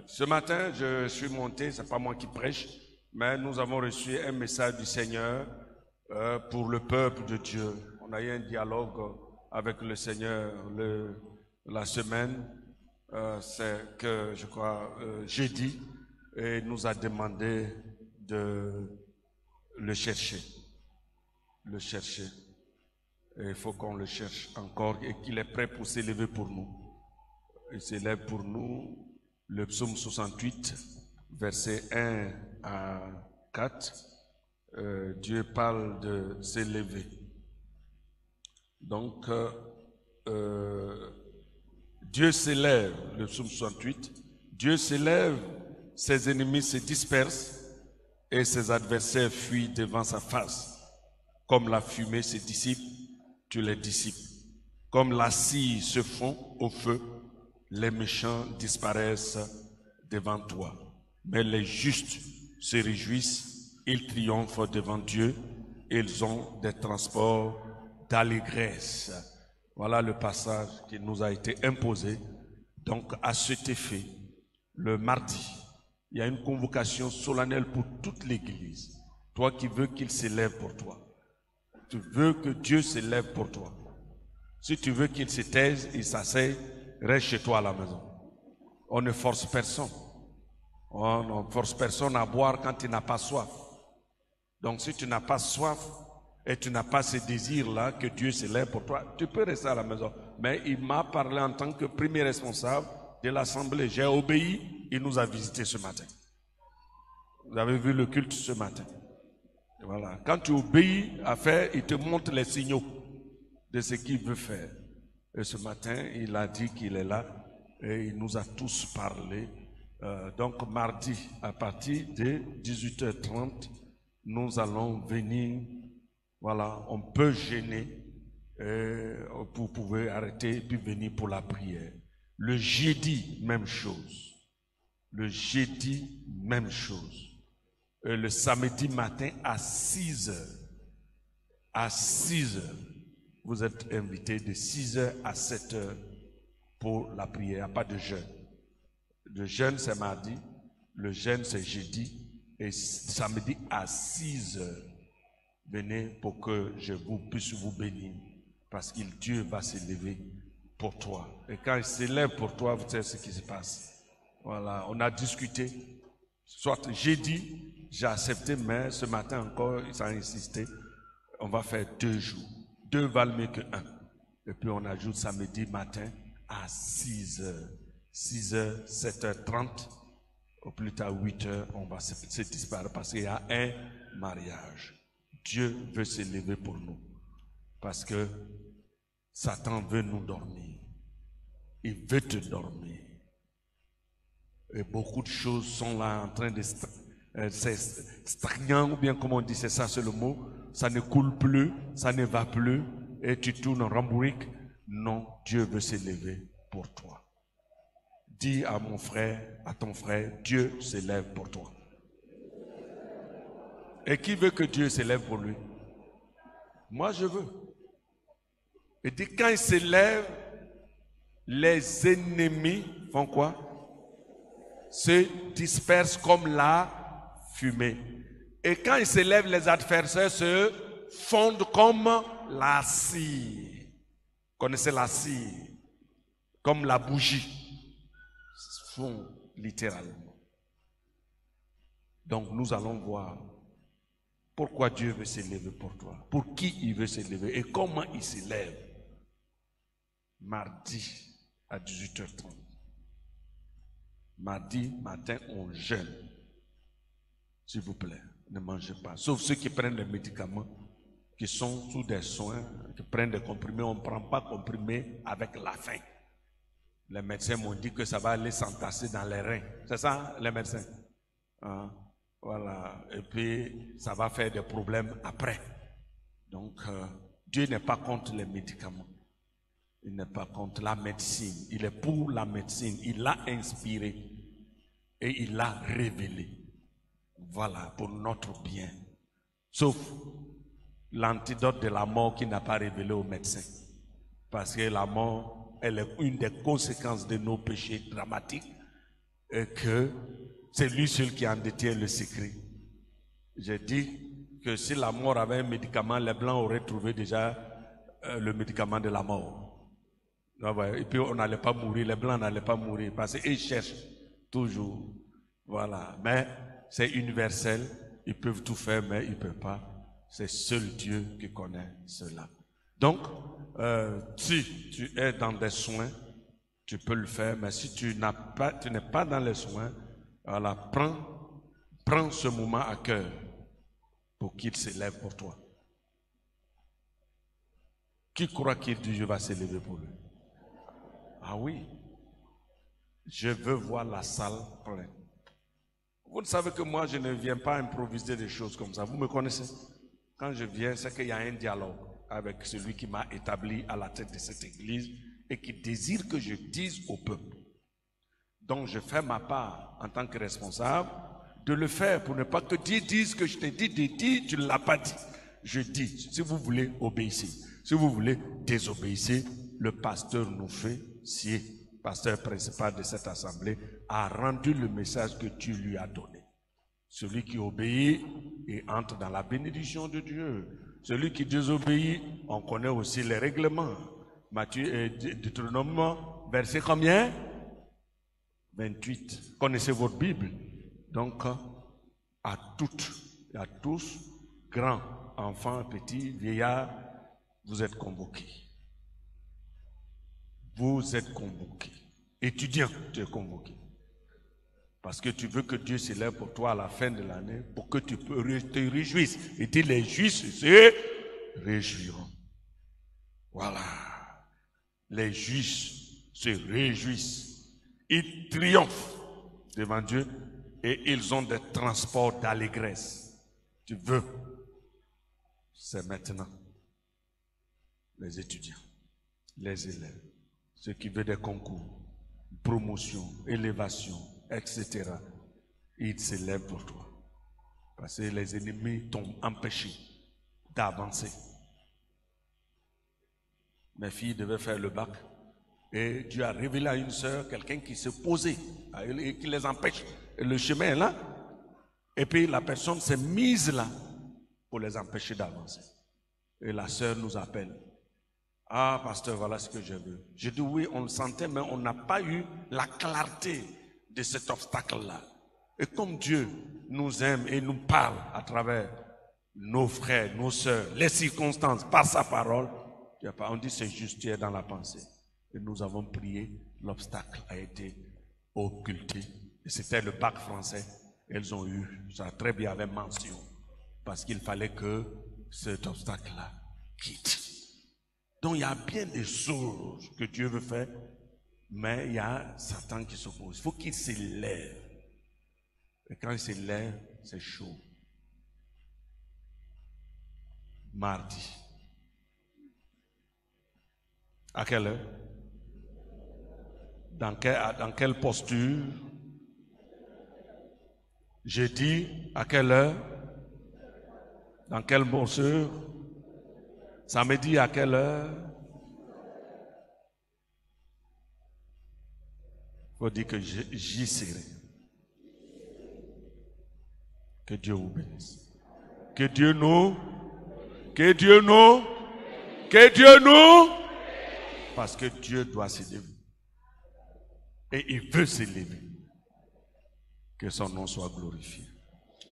Ce matin, je suis monté, c'est pas moi qui prêche, mais nous avons reçu un message du Seigneur pour le peuple de Dieu. On a eu un dialogue avec le Seigneur la semaine, c'est que je crois jeudi, et il nous a demandé de le chercher. Le chercher. Et il faut qu'on le cherche encore et qu'il est prêt pour s'élever pour nous. Il s'élève pour nous. Le psaume 68, versets 1 à 4, Dieu parle de s'élever. Donc, Dieu s'élève, le psaume 68, Dieu s'élève, ses ennemis se dispersent et ses adversaires fuient devant sa face. Comme la fumée se dissipe, tu les dissipes. Comme la cire se fond au feu, les méchants disparaissent devant toi. Mais les justes se réjouissent, ils triomphent devant Dieu, ils ont des transports d'allégresse. Voilà le passage qui nous a été imposé. Donc, à cet effet, le mardi, il y a une convocation solennelle pour toute l'Église. Toi qui veux qu'il s'élève pour toi. Tu veux que Dieu s'élève pour toi. Si tu veux qu'il se taise, il s'asseye, reste chez toi à la maison. On ne force personne. On ne force personne à boire quand il n'a pas soif. Donc si tu n'as pas soif et tu n'as pas ce désir-là que Dieu s'élève pour toi, tu peux rester à la maison. Mais il m'a parlé en tant que premier responsable de l'Assemblée. J'ai obéi, il nous a visités ce matin. Vous avez vu le culte ce matin. Voilà. Quand tu obéis à faire, il te montre les signaux de ce qu'il veut faire. Et ce matin, il a dit qu'il est là et il nous a tous parlé. Donc mardi, à partir de 18h30, nous allons venir. Voilà, on peut gêner pour pouvoir arrêter et puis venir pour la prière. Le jeudi, même chose. Le jeudi, même chose. Le samedi matin à 6h. À 6h. Vous êtes invités de 6h à 7h pour la prière. Il n'y a pas de jeûne. Le jeûne, c'est mardi. Le jeûne, c'est jeudi. Et samedi à 6h. Venez pour que je puisse vous bénir. Parce que Dieu va s'élever pour toi. Et quand il s'élève pour toi, vous savez ce qui se passe. Voilà, on a discuté. Soit jeudi, j'ai accepté, mais ce matin encore, ils ont insisté. On va faire 2 jours. 2 valent mieux que 1. Et puis on ajoute samedi matin à 6h. 6h, 7h30, au plus tard 8h, on va se disparaître parce qu'il y a un mariage. Dieu veut s'élever pour nous. Parce que Satan veut nous dormir. Il veut te dormir. Et beaucoup de choses sont là en train de c'est stagnant, ou bien comme on dit, c'est ça, c'est le mot. Ça ne coule plus, ça ne va plus, et tu tournes en rambouique. Non, Dieu veut s'élever pour toi. Dis à mon frère, à ton frère, Dieu s'élève pour toi. Et qui veut que Dieu s'élève pour lui? Moi, je veux. Et dit, quand il s'élève, les ennemis font quoi? Se dispersent comme la fumée. Et quand il s'élève, les adversaires se fondent comme la cire. Vous connaissez la cire? Comme la bougie. Se fond littéralement. Donc nous allons voir pourquoi Dieu veut s'élever pour toi. Pour qui il veut s'élever et comment il s'élève. Mardi à 18h30. Mardi matin, on jeûne. S'il vous plaît, ne mangez pas. Sauf ceux qui prennent des médicaments, qui sont sous des soins, qui prennent des comprimés. On ne prend pas comprimés avec la faim. Les médecins m'ont dit que ça va aller s'entasser dans les reins. C'est ça, les médecins? Hein? Voilà. Et puis, ça va faire des problèmes après. Donc, Dieu n'est pas contre les médicaments. Il n'est pas contre la médecine. Il est pour la médecine. Il l'a inspiré. Et il l'a révélé. Voilà, pour notre bien. Sauf l'antidote de la mort qui n'a pas révélé aux médecins. Parce que la mort, elle est une des conséquences de nos péchés dramatiques. et que c'est lui seul qui en détient le secret. J'ai dit que si la mort avait un médicament, les Blancs auraient trouvé déjà le médicament de la mort. Et puis on n'allait pas mourir, les Blancs n'allaient pas mourir parce qu'ils cherchent toujours. Voilà. Mais c'est universel, ils peuvent tout faire, mais ils ne peuvent pas. C'est seul Dieu qui connaît cela. Donc, si tu es dans des soins, tu peux le faire, mais si tu n'es pas dans les soins, voilà, prends ce moment à cœur pour qu'il s'élève pour toi. Qui croit qu'il Dieu va s'élever pour lui? Ah oui, je veux voir la salle pleine. Vous savez que moi, je ne viens pas improviser des choses comme ça. Vous me connaissez? Quand je viens, c'est qu'il y a un dialogue avec celui qui m'a établi à la tête de cette église et qui désire que je dise au peuple. Donc, je fais ma part en tant que responsable de le faire pour ne pas que Dieu dise que je t'ai dit de dire, tu ne l'as pas dit. Je dis, si vous voulez, obéissez. Si vous voulez, désobéissez. Le pasteur nous fait, si pasteur principal de cette assemblée a rendu le message que Dieu lui a donné. Celui qui obéit et entre dans la bénédiction de Dieu. Celui qui désobéit, on connaît aussi les règlements. Matthieu et Deutéronome, verset combien? 28. Connaissez votre Bible. Donc, à toutes et à tous, grands, enfants, petits, vieillards, vous êtes convoqués. Vous êtes convoqués. Étudiants, tu es convoqué. Parce que tu veux que Dieu s'élève pour toi à la fin de l'année, pour que tu te réjouisses. Et dit, les justes se réjouiront. Voilà. Les justes se réjouissent. Ils triomphent devant Dieu et ils ont des transports d'allégresse. Tu veux, c'est maintenant. Les étudiants, les élèves, ceux qui veulent des concours, promotion, élévation, etc. Ils s'élèvent pour toi. Parce que les ennemis t'ont empêché d'avancer. Mes filles devaient faire le bac et Dieu a révélé à une sœur quelqu'un qui s'est posé et qui les empêche. Et le chemin est là. Et puis la personne s'est mise là pour les empêcher d'avancer. Et la sœur nous appelle. Ah, pasteur, voilà ce que je veux. Je dis oui, on le sentait, mais on n'a pas eu la clarté de cet obstacle-là. Et comme Dieu nous aime et nous parle à travers nos frères, nos sœurs, les circonstances, par sa parole, on dit c'est juste, tu es dans la pensée. Et nous avons prié, l'obstacle a été occulté. Et c'était le bac français. Elles ont eu, ça a très bien avec mention, parce qu'il fallait que cet obstacle-là quitte. Donc il y a bien des choses que Dieu veut faire, mais il y a Satan qui s'oppose. Il faut qu'il s'élève. Et quand il s'élève, c'est chaud. Mardi. À quelle heure? Dans quelle posture? Jeudi, à quelle heure? Dans quelle posture? Samedi, à quelle heure? Il faut dire que j'y serai. Que Dieu vous bénisse. Que Dieu nous. Parce que Dieu doit s'élever. Et il veut s'élever. Que son nom soit glorifié.